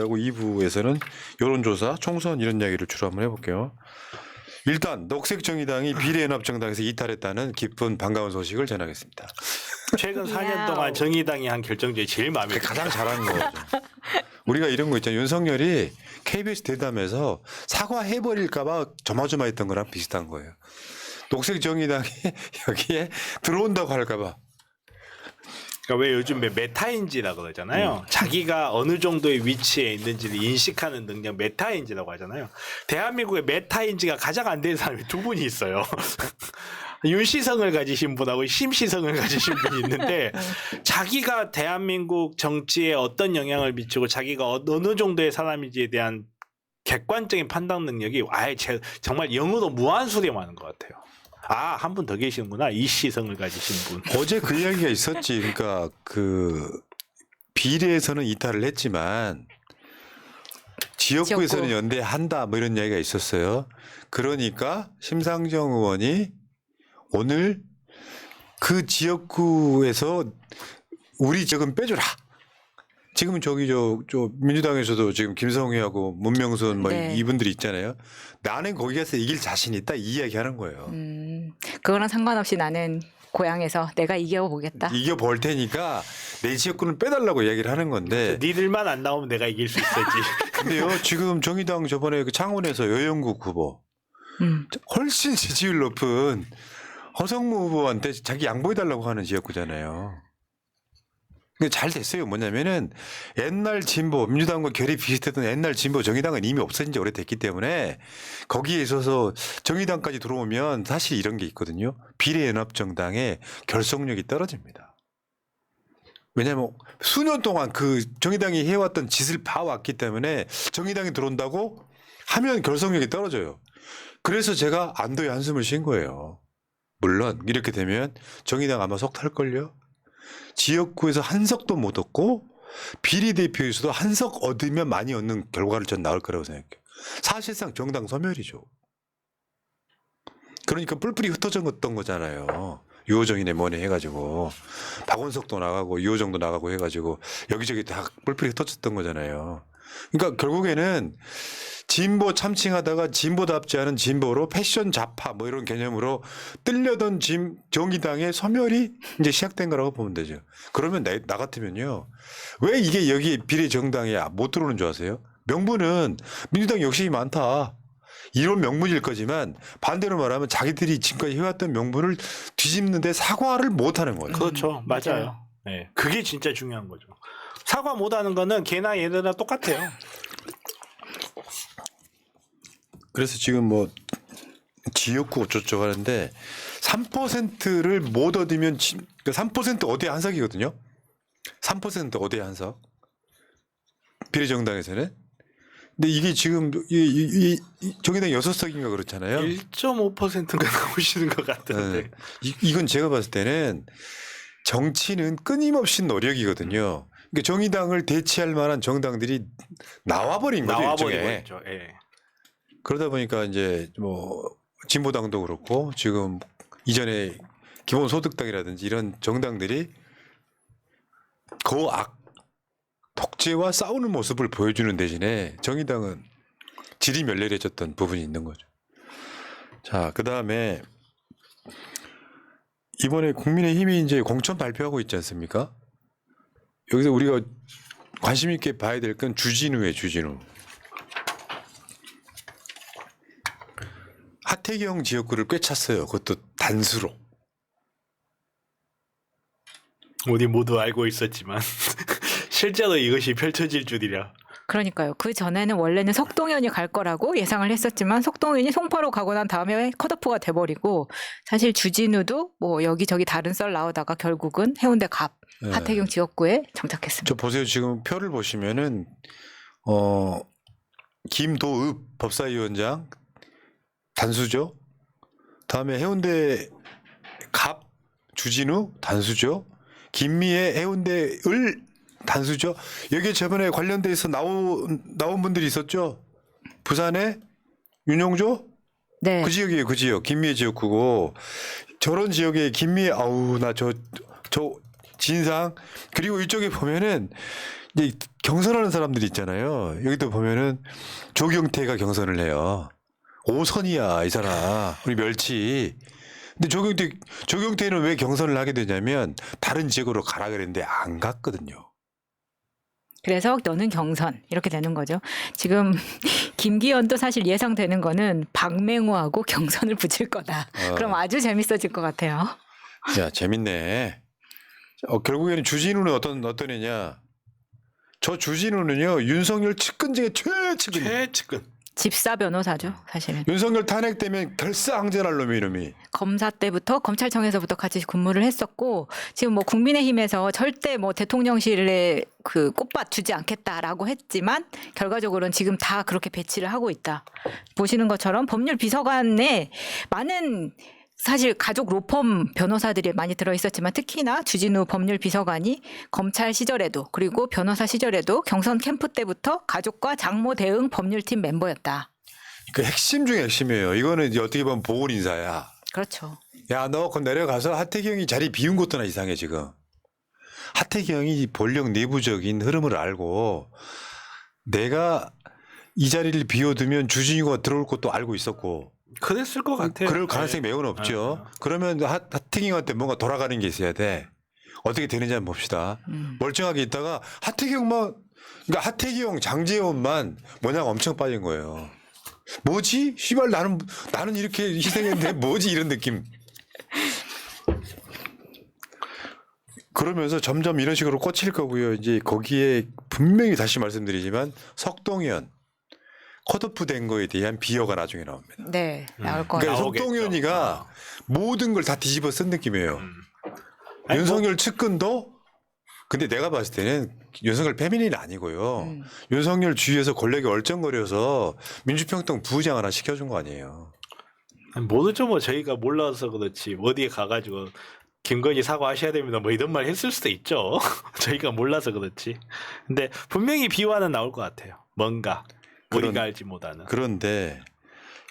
하고 2부에서는 여론조사, 총선 이런 이야기를 주로 한번 해볼게요. 일단 녹색정의당이 비례연합정당에서 이탈했다는 기쁜 반가운 소식을 전하겠습니다. 최근 4년 동안 정의당이 한 결정 중에 제일 마음에 들어요. 가장 잘한 거죠. 우리가 이런 거 있잖아요. 윤석열이 KBS 대담에서 사과해버릴까 봐 조마조마했던 거랑 비슷한 거예요. 녹색정의당이 여기에 들어온다고 할까 봐. 그러니까 왜 요즘 메타인지라고 그러잖아요. 자기가 어느 정도의 위치에 있는지를 인식하는 능력 메타인지라고 하잖아요. 대한민국의 메타인지가 가장 안 되는 사람이 두 분이 있어요. 윤시성을 가지신 분하고 심시성을 가지신 분이 있는데 자기가 대한민국 정치에 어떤 영향을 미치고 자기가 어느 정도의 사람인지에 대한 객관적인 판단 능력이 아예 정말 영으로 무한수렴하는 것 같아요. 아, 한 분 더 계시는구나. 이시성을 가지신 분. 어제 그 이야기가 있었지. 그러니까 그 비례에서는 이탈을 했지만 지역구에서는 연대한다 뭐 이런 이야기가 있었어요. 그러니까 심상정 의원이 오늘 그 지역구에서 우리 지역은 빼주라. 지금 저기 저 민주당에서도 지금 김성회하고 문명순 뭐 네. 이분들이 있잖아요. 나는 거기 가서 이길 자신 있다 이 이야기하는 거예요. 그거랑 상관없이 나는 고향에서 내가 이겨보겠다. 이겨볼 테니까 내 지역구는 빼달라고 이야기를 하는 건데. 니들만 안 나오면 내가 이길 수 있었지. 근데요 지금 정의당 저번에 그 창원에서 여영국 후보 훨씬 지지율 높은 허성무 후보한테 자기 양보해달라고 하는 지역구잖아요. 근데 잘 됐어요. 뭐냐면은 옛날 진보 민주당과 결이 비슷했던 옛날 진보 정의당은 이미 없어진 지 오래됐기 때문에 거기에 있어서 정의당까지 들어오면 사실 이런 게 있거든요. 비례연합정당의 결속력이 떨어집니다. 왜냐하면 수년 동안 그 정의당이 해왔던 짓을 봐왔기 때문에 정의당이 들어온다고 하면 결속력이 떨어져요. 그래서 제가 안도의 한숨을 쉰 거예요. 물론 이렇게 되면 정의당 아마 속 탈걸요. 지역구에서 한 석도 못 얻고 비례대표에서도 한 석 얻으면 많이 얻는 결과를 전 나올 거라고 생각해요. 사실상 정당 소멸이죠. 그러니까 뿔뿔이 흩어졌던 거잖아요. 유호정이네 뭐네 해가지고 박원석도 나가고 유호정도 나가고 해가지고 여기저기 다 뿔뿔이 흩어졌던 거잖아요. 그러니까 결국에는 진보 참칭하다가 진보답지 않은 진보로 패션 좌파 뭐 이런 개념으로 뜰려던 정의당의 소멸이 이제 시작된 거라고 보면 되죠. 그러면 나 같으면요. 왜 이게 여기 비례정당에 못 들어오는 줄 아세요? 명분은 민주당 욕심이 많다. 이런 명분일 거지만 반대로 말하면 자기들이 지금까지 해왔던 명분을 뒤집는데 사과를 못하는 거예요. 그렇죠. 맞아요. 네. 그게 진짜 중요한 거죠. 사과 못하는 거는 걔나 얘네나 똑같아요. 그래서 지금 뭐 지역구 어쩌고 하는데 3%를 못 얻으면 3% 어디에 한 석이거든요. 3% 어디에 한 석. 비례정당에서는. 근데 이게 지금 이 정의당 6석인가 그렇잖아요. 1.5%가 나오시는 것 같은데. 네. 이건 제가 봤을 때는 정치는 끊임없이 노력이거든요. 그러니까 정의당을 대체할 만한 정당들이 나와버린 거죠. 나와버리고 일종의. 있죠. 예. 그러다 보니까 이제 뭐 진보당도 그렇고 지금 이전에 기본소득당이라든지 이런 정당들이 고악 독재와 싸우는 모습을 보여주는 대신에 정의당은 질이 멸렬해졌던 부분이 있는 거죠. 자, 그 다음에 이번에 국민의힘이 이제 공천 발표하고 있지 않습니까? 여기서 우리가 관심 있게 봐야 될 건 주진우예요, 주진우. 하태경 지역구를 꿰찼어요. 그것도 단수로. 우리 모두 알고 있었지만 실제로 이것이 펼쳐질 줄이라. 그러니까요. 그 전에는 원래는 석동현이 갈 거라고 예상을 했었지만 석동현이 송파로 가고 난 다음에 컷오프가 돼버리고 사실 주진우도 뭐 여기저기 다른 썰 나오다가 결국은 해운대 갑 네. 하태경 지역구에 정착했습니다. 저 보세요. 지금 표를 보시면은 김도읍 법사위원장 단수죠. 다음에 해운대 갑 주진우 단수죠. 김미애 해운대 을 단수죠. 여기에 저번에 관련돼 있어 나온 분들이 있었죠. 부산에 윤용조 네. 그 지역이에요. 그 지역 김미애 지역구고 저런 지역에 김미애 아우 나 저 진상 그리고 이쪽에 보면은 이제 경선하는 사람들이 있잖아요. 여기도 보면은 조경태가 경선을 해요. 5선이야 이 사람. 우리 멸치. 근데 조경태는 왜 경선을 하게 되냐면 다른 지역으로 가라 그랬는데 안 갔거든요. 그래서 너는 경선 이렇게 되는 거죠. 지금 김기현도 사실 예상되는 거는 박맹호하고 경선을 붙일 거다. 그럼 아주 재밌어질 것 같아요. 야 재밌네. 결국에는 주진우는 어떤 애냐? 저 주진우는요 윤석열 측근 중에 최측근. 최측근. 집사 변호사죠, 사실은. 윤석열 탄핵되면 결사항전할 놈이 이놈이. 검사 때부터 검찰청에서부터 같이 근무를 했었고 지금 뭐 국민의힘에서 절대 뭐 대통령실에 그 꽃밭 주지 않겠다라고 했지만 결과적으로는 지금 다 그렇게 배치를 하고 있다. 보시는 것처럼 법률 비서관에 많은 사실 가족 로펌 변호사들이 많이 들어있었지만 특히나 주진우 법률 비서관이 검찰 시절에도 그리고 변호사 시절에도 경선 캠프 때부터 가족과 장모 대응 법률팀 멤버였다. 그 핵심 중에 핵심이에요. 이거는 이제 어떻게 보면 보궐 인사야. 그렇죠. 야, 너 그 내려가서 하태경이 자리 비운 것도 나 이상해 지금. 하태경이 권력 내부적인 흐름을 알고 내가 이 자리를 비워두면 주진우가 들어올 것도 알고 있었고. 그랬을 것 같아요. 그럴 가능성이 매우 높죠. 그러면 하태경한테 뭔가 돌아가는 게 있어야 돼. 어떻게 되는지 한번 봅시다. 멀쩡하게 있다가 그러니까 하태경, 장제원만 모양 엄청 빠진 거예요. 뭐지? 씨발 나는 이렇게 희생했는데 뭐지 이런 느낌. 그러면서 점점 이런 식으로 꽂힐 거고요. 이제 거기에 분명히 다시 말씀드리지만 석동현 컷오프 된 거에 대한 비어가 나중에 나옵니다. 네, 나올 거예요. 그러니까 나오겠죠. 석동현이가 모든 걸 다 뒤집어 쓴 느낌이에요. 아니, 윤석열 측근도 근데 내가 봤을 때는 윤석열 패밀리는 아니고요. 윤석열 주위에서 권력이 얼쩡거려서 민주평통 부의장 하나 시켜준 거 아니에요. 모르죠. 뭐 저희가 몰라서 그렇지 어디에 가가지고 김건희 사과하셔야 됩니다. 뭐 이런 말 했을 수도 있죠. 저희가 몰라서 그렇지. 근데 분명히 비화는 나올 것 같아요. 뭔가 우리가 알지 못하는. 그런데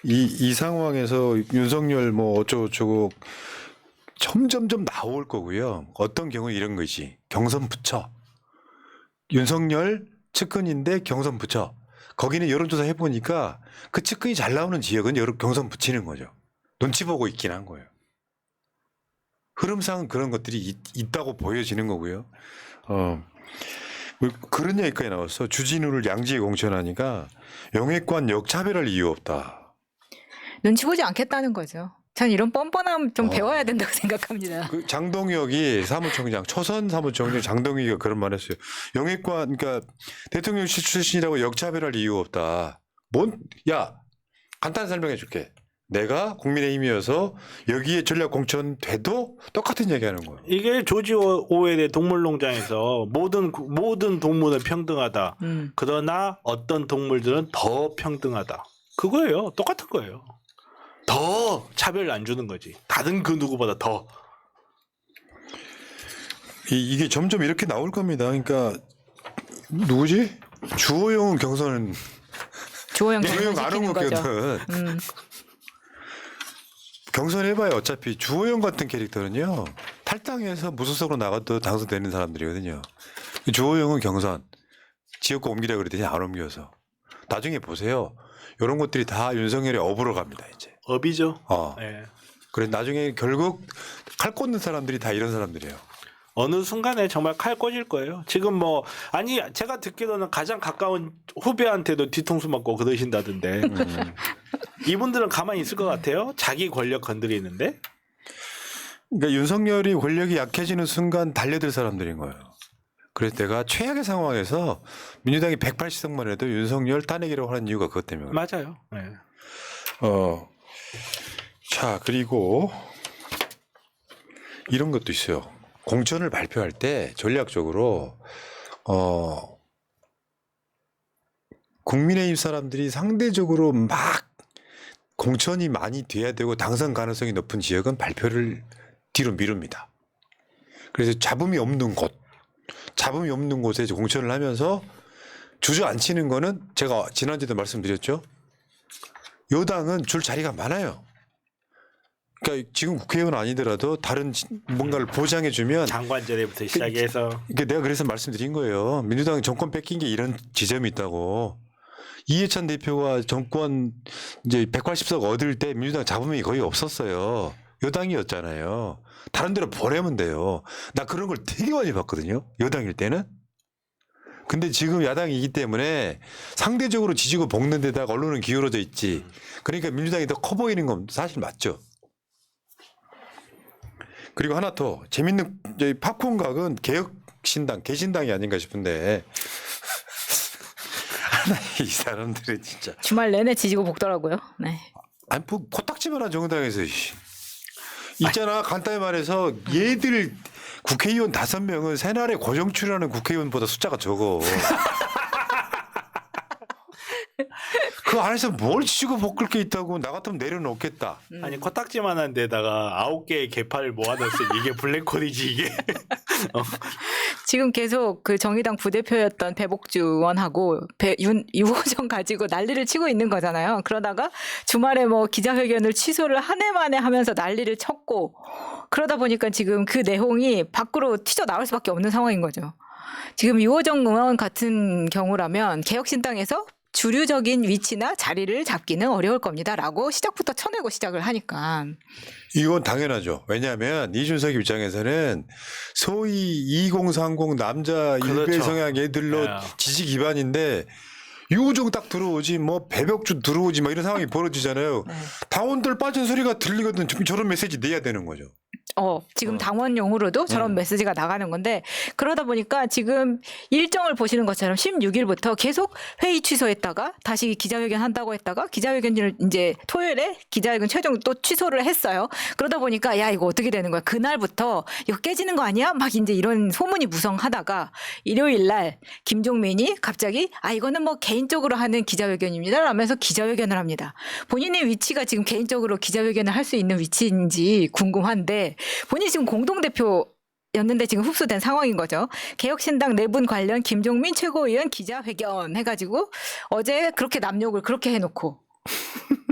이 상황에서 윤석열 뭐 어쩌고저쩌고 점점점 나올 거고요. 어떤 경우 이런 거지. 경선 붙여. 윤석열 측근인데 경선 붙여. 거기는 여론조사 해보니까 그 측근이 잘 나오는 지역은 경선 붙이는 거죠. 눈치 보고 있긴 한 거예요. 흐름상은 그런 것들이 있다고 보여지는 거고요. 뭐 그런 얘기까지 나왔어. 주진우를 양지에 공천하니까 영예권 역차별할 이유 없다. 눈치 보지 않겠다는 거죠. 전 이런 뻔뻔함 좀 배워야 된다고 생각합니다. 그 장동혁이 사무총장, 초선 사무총장 장동혁이가 그런 말 했어요. 영예권, 그러니까 대통령실 출신이라고 역차별할 이유 없다. 야, 간단히 설명해 줄게. 내가 국민의힘이어서 여기에 전략 공천 돼도 똑같은 얘기 하는 거예요. 이게 조지 오웰의 동물농장에서 모든 동물은 평등하다. 그러나 어떤 동물들은 더 평등하다. 그거예요. 똑같은 거예요. 더 차별 안 주는 거지. 다른 그 누구보다 더. 이게 점점 이렇게 나올 겁니다. 그러니까 누구지? 주호영 경선은 주호영 안 온 거죠. 거거든. 경선해봐요. 어차피 주호영 같은 캐릭터는요. 탈당해서 무소속으로 나가도 당선되는 사람들이거든요. 주호영은 경선 지역구 옮기라 그랬더니 안 옮겨서. 나중에 보세요. 이런 것들이 다 윤석열의 업으로 갑니다. 이제. 업이죠. 네. 그래서 나중에 결국 칼 꽂는 사람들이 다 이런 사람들이에요. 어느 순간에 정말 칼 꽂을 거예요. 지금 제가 듣기로는 가장 가까운 후배한테도 뒤통수 맞고 그러신다던데. 이분들은 가만히 있을 것 같아요. 자기 권력 건드리는데. 그러니까 윤석열이 권력이 약해지는 순간 달려들 사람들인 거예요. 그래서 내가 최악의 상황에서 민주당이 180석만 해도 윤석열 탄핵이라고 하는 이유가 그것 때문에. 맞아요. 네. 자, 그리고 이런 것도 있어요. 공천을 발표할 때 전략적으로 국민의힘 사람들이 상대적으로 막 공천이 많이 돼야 되고 당선 가능성이 높은 지역은 발표를 뒤로 미룹니다. 그래서 잡음이 없는 곳에 이제 공천을 하면서 주저앉히는 거는 제가 지난주에도 말씀드렸죠. 여당은 줄 자리가 많아요. 그러니까 지금 국회의원 아니더라도 다른 뭔가를 보장해주면 장관제대부터 시작해서 그러니까 내가 그래서 말씀드린 거예요. 민주당이 정권 뺏긴 게 이런 지점이 있다고. 이해찬 대표가 정권 이제 180석 얻을 때 민주당 잡음이 거의 없었어요. 여당이었잖아요. 다른 데로 보내면 돼요. 나 그런 걸 되게 많이 봤거든요. 여당일 때는. 근데 지금 야당이기 때문에 상대적으로 지지고 볶는 데다가 언론은 기울어져 있지. 그러니까 민주당이 더 커 보이는 건 사실 맞죠. 그리고 하나 더 재밌는 저희 팝콘 각은 개혁신당, 개신당이 아닌가 싶은데 이 사람들이 진짜 주말 내내 지지고 볶더라고요. 네. 아니 뭐 코딱지만한 정당에서 있잖아. 간단히 말해서 얘들 국회의원 5명은 새날에 고정 출연하는 국회의원보다 숫자가 적어. 그 안에서 뭘 지지고 볶을 게 있다고 나 같으면 내려놓겠다. 아니 코딱지만한 데다가 9개의 개파를 모아놨으니 이게 블랙홀이지 이게. 지금 계속 그 정의당 부대표였던 배복주 의원하고 유호정 가지고 난리를 치고 있는 거잖아요. 그러다가 주말에 뭐 기자회견을 취소를 한 해 만에 하면서 난리를 쳤고 그러다 보니까 지금 그 내용이 밖으로 튀어나올 수밖에 없는 상황인 거죠. 지금 유호정 의원 같은 경우라면 개혁신당에서 주류적인 위치나 자리를 잡기는 어려울 겁니다라고 시작부터 쳐내고 시작을 하니까. 이건 당연하죠. 왜냐하면 이준석 입장에서는 소위 2030 남자 그렇죠. 일베 성향 애들로 네. 지지 기반인데 유호정 딱 들어오지 뭐 배벽주 들어오지 막 이런 상황이 벌어지잖아요. 네. 당원들 빠진 소리가 들리거든. 저런 메시지 내야 되는 거죠. 지금 당원용으로도 저런 메시지가 나가는 건데 그러다 보니까 지금 일정을 보시는 것처럼 16일부터 계속 회의 취소했다가 다시 기자회견 한다고 했다가 기자회견을 이제 토요일에 기자회견 최종 또 취소를 했어요. 그러다 보니까 야 이거 어떻게 되는 거야. 그날부터 이거 깨지는 거 아니야? 막 이제 이런 소문이 무성하다가 일요일 날 김종민이 갑자기 이거는 뭐 개인적으로 하는 기자회견입니다 라면서 기자회견을 합니다. 본인의 위치가 지금 개인적으로 기자회견을 할 수 있는 위치인지 궁금한데 본인이 지금 공동대표였는데 지금 흡수된 상황인 거죠. 개혁신당 내분 관련 김종민 최고위원 기자회견 해가지고 어제 그렇게 남욕을 그렇게 해놓고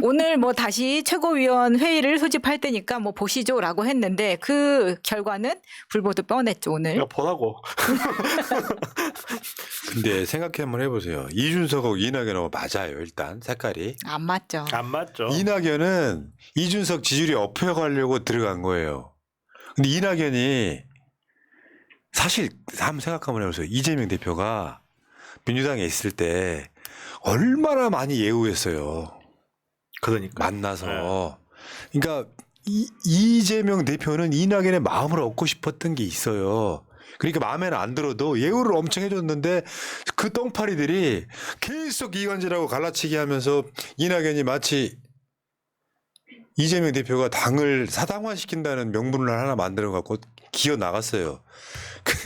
오늘 뭐 다시 최고위원 회의를 소집할 때니까 뭐 보시죠라고 했는데 그 결과는 불보듯 뻔했죠 오늘. 이거 보라고. 근데 생각해 한번 해보세요. 이준석하고 이낙연하고 맞아요. 일단 색깔이. 안 맞죠. 안 맞죠. 이낙연은 이준석 지지율이 업혀가려고 들어간 거예요. 근데 이낙연이 사실 한번 생각 한번 해보세요. 이재명 대표가 민주당에 있을 때 얼마나 많이 예우했어요. 그러니까. 만나서. 그러니까 이재명 대표는 이낙연의 마음을 얻고 싶었던 게 있어요. 그러니까 마음에는 안 들어도 예우를 엄청 해줬는데 그 똥파리들이 계속 이관재라고 갈라치기 하면서 이낙연이 마치 이재명 대표가 당을 사당화시킨다는 명분을 하나 만들어 갖고 기어 나갔어요.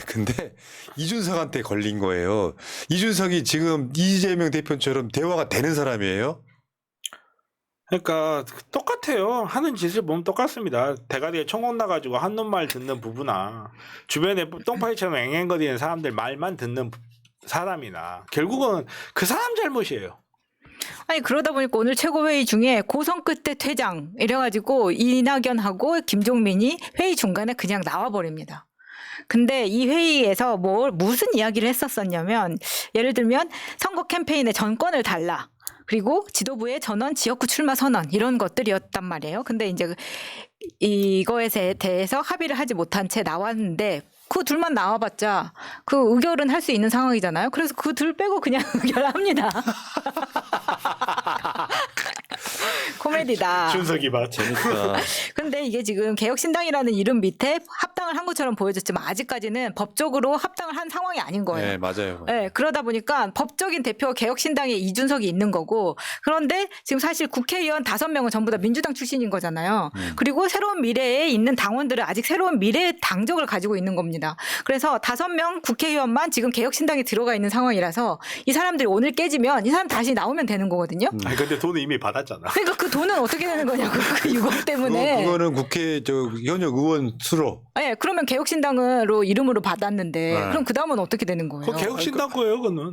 근데 이준석한테 걸린 거예요. 이준석이 지금 이재명 대표처럼 대화가 되는 사람이에요? 그러니까 똑같아요. 하는 짓을 보면 똑같습니다. 대가리에 총각 나가지고 한놈 말 듣는 부부나 주변에 똥파리처럼 앵앵거리는 사람들 말만 듣는 사람이나 결국은 그 사람 잘못이에요. 아니 그러다 보니까 오늘 최고회의 중에 고성 끝에 퇴장 이래가지고 이낙연하고 김종민이 회의 중간에 그냥 나와버립니다. 근데 이 회의에서 무슨 이야기를 했었었냐면 예를 들면 선거 캠페인에 전권을 달라. 그리고 지도부의 전원 지역구 출마 선언 이런 것들이었단 말이에요. 근데 이제 이거에 대해서 합의를 하지 못한 채 나왔는데 그 둘만 나와봤자 그 의결은 할 수 있는 상황이잖아요. 그래서 그 둘 빼고 그냥 의결합니다. 코미디다. 준석이 봐. 재밌다. 근데 이게 지금 개혁신당이라는 이름 밑에 합당을 한 것처럼 보여졌지만 아직까지는 법적으로 합당을 한 상황이 아닌 거예요. 네, 맞아요. 네, 그러다 보니까 법적인 대표 개혁신당에 이준석이 있는 거고 그런데 지금 사실 국회의원 5명은 전부 다 민주당 출신인 거잖아요. 그리고 새로운 미래에 있는 당원들은 아직 새로운 미래의 당적을 가지고 있는 겁니다. 그래서 5명 국회의원만 지금 개혁신당에 들어가 있는 상황이라서 이 사람들이 오늘 깨지면 이 사람 다시 나오면 되는 거거든요. 아니 근데 돈은 이미 받았잖아. 그러니까 그 돈은 어떻게 되는 거냐고 그 유법 때문에. 그거는 국회 현역 의원 수로. 네, 그러면 개혁신당으로 이름으로 받았는데 네. 그럼 그 다음은 어떻게 되는 거예요? 그 개혁신당 거예요, 그거는.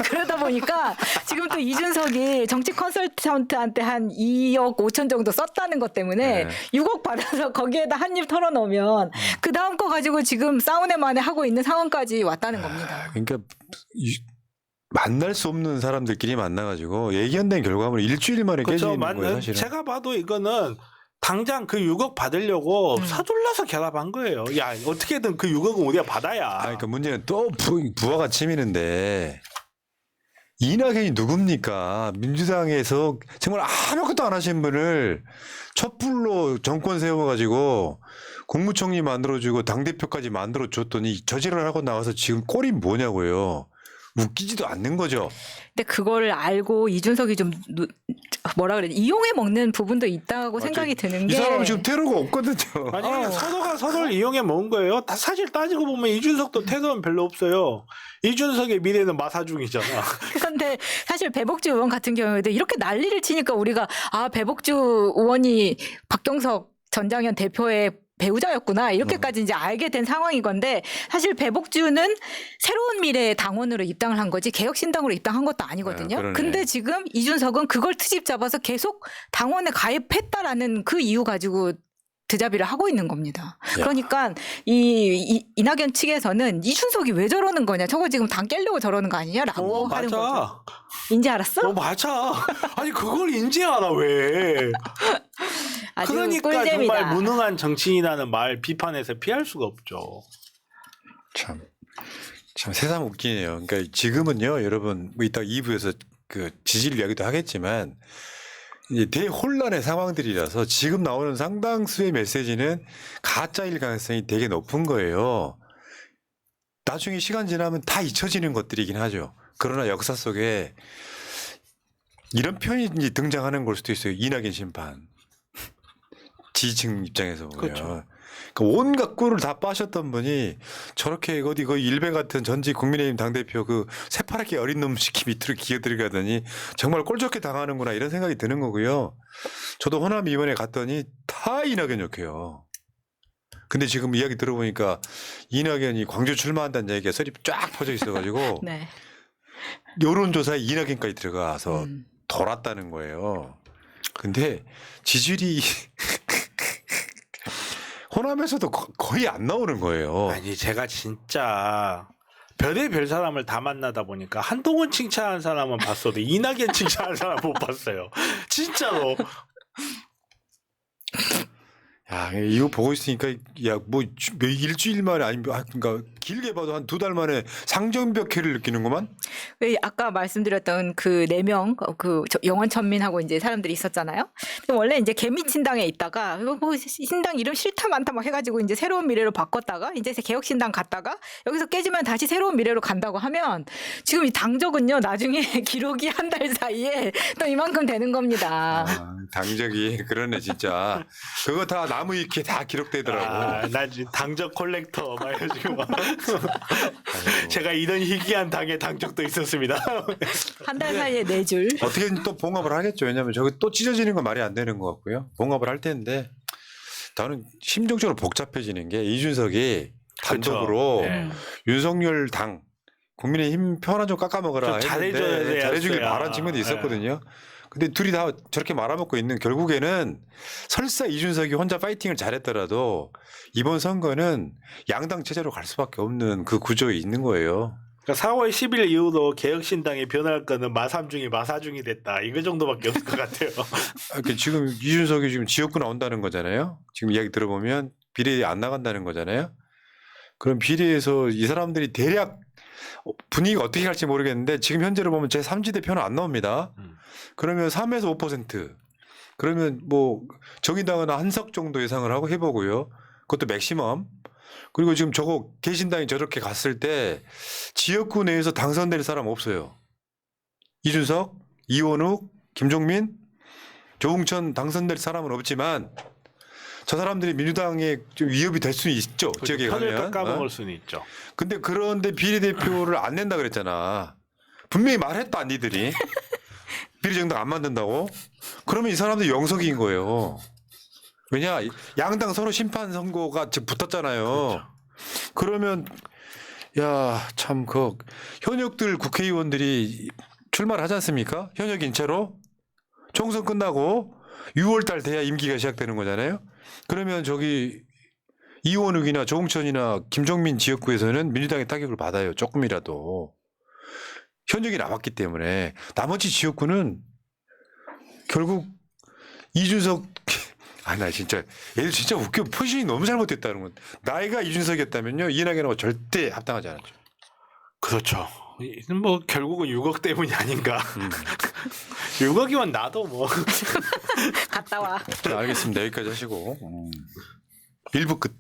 그러다 보니까 지금 또 이준석이 정치 컨설턴트한테 한 2억 5천 정도 썼다는 것 때문에 네. 6억 받아서 거기에다 한 입 털어넣으면 그 다음 거 가지고 지금 싸우네 만에 하고 있는 상황까지 왔다는 겁니다. 그러니까 만날 수 없는 사람들끼리 만나가지고 예견된 결과물 일주일 만에 그렇죠. 깨지는 거예요, 맞는. 사실은. 제가 봐도 이거는 당장 그 6억 받으려고 음. 서둘러서 결합한 거예요. 야, 어떻게든 그 6억은 우리가 받아야. 그러니까 문제는 또 부하가 치미는데 이낙연이 누굽니까? 민주당에서 정말 아무것도 안 하신 분을 촛불로 정권 세워가지고 국무총리 만들어주고 당대표까지 만들어줬더니 저지를 하고 나와서 지금 꼴이 뭐냐고요. 웃기지도 않는 거죠. 근데 그거를 알고 이준석이 좀 뭐라 그래 이용해 먹는 부분도 있다고 생각이 드는 이 게 사람은 지금 테러가 없거든요. 아니 서로가 서로를 이용해 먹은 거예요. 사실 따지고 보면 이준석도 태도는 별로 없어요. 이준석의 미래는 마사중이잖아. 그런데 사실 배복주 의원 같은 경우에도 이렇게 난리를 치니까 우리가 아 배복주 의원이 박경석 전장현 대표의 배우자였구나 이렇게까지 이제 알게 된 상황인 건데 사실 배복주는 새로운 미래의 당원으로 입당을 한 거지 개혁신당으로 입당한 것도 아니거든요. 그러네. 근데 지금 이준석은 그걸 트집 잡아서 계속 당원에 가입했다라는 그 이유 가지고 드자비를 하고 있는 겁니다. 그러니까 이낙연 측에서는 이준석이 왜 저러는 거냐 저거 지금 당 깨려고 저러는 거 아니냐라고 하는 거죠. 맞아. 인지 알았어? 맞아. 아니 그걸 인지하라 왜? 아주 그러니까 꿀잼이다. 정말 무능한 정치인이라는 말 비판에서 피할 수가 없죠. 참 새삼 웃기네요. 그러니까 지금은요, 여러분 뭐 이따 2부에서 그 지지율 이야기도 하겠지만 이제 대혼란의 상황들이라서 지금 나오는 상당수의 메시지는 가짜일 가능성이 되게 높은 거예요. 나중에 시간 지나면 다 잊혀지는 것들이긴 하죠. 그러나 역사 속에 이런 표현이 이제 등장하는 걸 수도 있어요. 이낙연 심판. 지지층 입장에서 보면. 그렇죠. 그러니까 온갖 꿀을 다 빠셨던 분이 저렇게 어디 거의 일베 같은 전직 국민의힘 당대표 그 새파랗게 어린 놈 시키 밑으로 기어들어가더니 정말 꼴 좋게 당하는구나 이런 생각이 드는 거고요. 저도 호남 이번에 갔더니 다 이낙연 욕해요. 근데 지금 이야기 들어보니까 이낙연이 광주 출마한다는 얘기가 설이 쫙 퍼져 있어가지고 네. 여론조사에 이낙연까지 들어가서 음. 돌았다는 거예요. 근데 지지율이 호남에서도 거의 안 나오는 거예요. 아니 제가 진짜 별의별 사람을 다 만나다 보니까 한동훈 칭찬하는 사람은 봤어도 이낙연 칭찬하는 사람 못 봤어요. 진짜로. 야, 이거 보고 있으니까 야, 뭐 일주일 만에 아니면 그러니까 길게 봐도 한 2달 만에 상정벽해를 느끼는구만. 왜 아까 말씀드렸던 그 4명 그 영원천민하고 이제 사람들이 있었잖아요. 근데 원래 이제 개미친당에 있다가 뭐 신당 이름 싫다 많다 막 해가지고 이제 새로운 미래로 바꿨다가 이제 개혁신당 갔다가 여기서 깨지면 다시 새로운 미래로 간다고 하면 지금 이 당적은요 나중에 기록이 한 달 사이에 또 이만큼 되는 겁니다. 아, 당적이 그러네 진짜. 그거 다 나무 위키에 다 기록되더라고. 아, 나 지금 당적 콜렉터 막 해가지고 제가 이런 희귀한 당의 당적도 있었습니다. 한 달 사이에 4줄. 어떻게든 또 봉합을 하겠죠. 왜냐하면 저기 또 찢어지는 건 말이 안 되는 것 같고요. 봉합을 할 텐데 나는 심정적으로 복잡해지는 게 이준석이 단독으로 네. 윤석열 당 국민의힘 표 하나 좀 깎아먹어라 좀 했는데 잘해줘야 잘해주길 됐어요. 바란 친구도 있었거든요. 근데 둘이 다 저렇게 말아먹고 있는 결국에는 설사 이준석이 혼자 파이팅을 잘했더라도 이번 선거는 양당 체제로 갈 수밖에 없는 그 구조에 있는 거예요. 그러니까 4월 10일 이후로 개혁신당이 변할 거는 마삼중이 마사중이 됐다. 이거 정도밖에 없을 것 같아요. 지금 이준석이 지금 지역구 나온다는 거잖아요. 지금 이야기 들어보면 비례에 안 나간다는 거잖아요. 그럼 비례에서 이 사람들이 대략 분위기가 어떻게 갈지 모르겠는데 지금 현재로 보면 제 3지 대표는 안 나옵니다. 그러면 3에서 5%. 그러면 뭐 정의당은 한석 정도 예상을 하고 해보고요. 그것도 맥시멈. 그리고 지금 저거 개신당이 저렇게 갔을 때 지역구 내에서 당선될 사람 없어요. 이준석, 이원욱, 김종민, 조웅천 당선될 사람은 없지만 저 사람들이 민주당에 좀 위협이 될 수는 있죠. 지역에 편을 가면. 깎아먹을 수는 있죠. 근데 그런데 비례대표를 안 낸다 그랬잖아. 분명히 말했다 니들이. 비례정당 안 만든다고. 그러면 이 사람들 영석인 거예요. 왜냐 양당 서로 심판 선고가 지금 붙었잖아요. 그렇죠. 그러면 야 참 그 현역들 국회의원들이 출마를 하지 않습니까? 현역인 채로 총선 끝나고 6월달 돼야 임기가 시작되는 거잖아요. 그러면 저기 이원욱이나 조홍천이나 김종민 지역구에서는 민주당의 타격을 받아요. 조금이라도 현역이 남았기 때문에 나머지 지역구는 결국 이준석 나 진짜 얘들 진짜 웃겨. 포지션이 너무 잘못됐다는 건 나이가 이준석이었다면요 이낙연하고 절대 합당하지 않았죠. 그렇죠. 뭐 결국은 6억 때문이 아닌가. 6억이면 나도 뭐. 갔다 와. 자, 알겠습니다. 여기까지 하시고 1부 끝.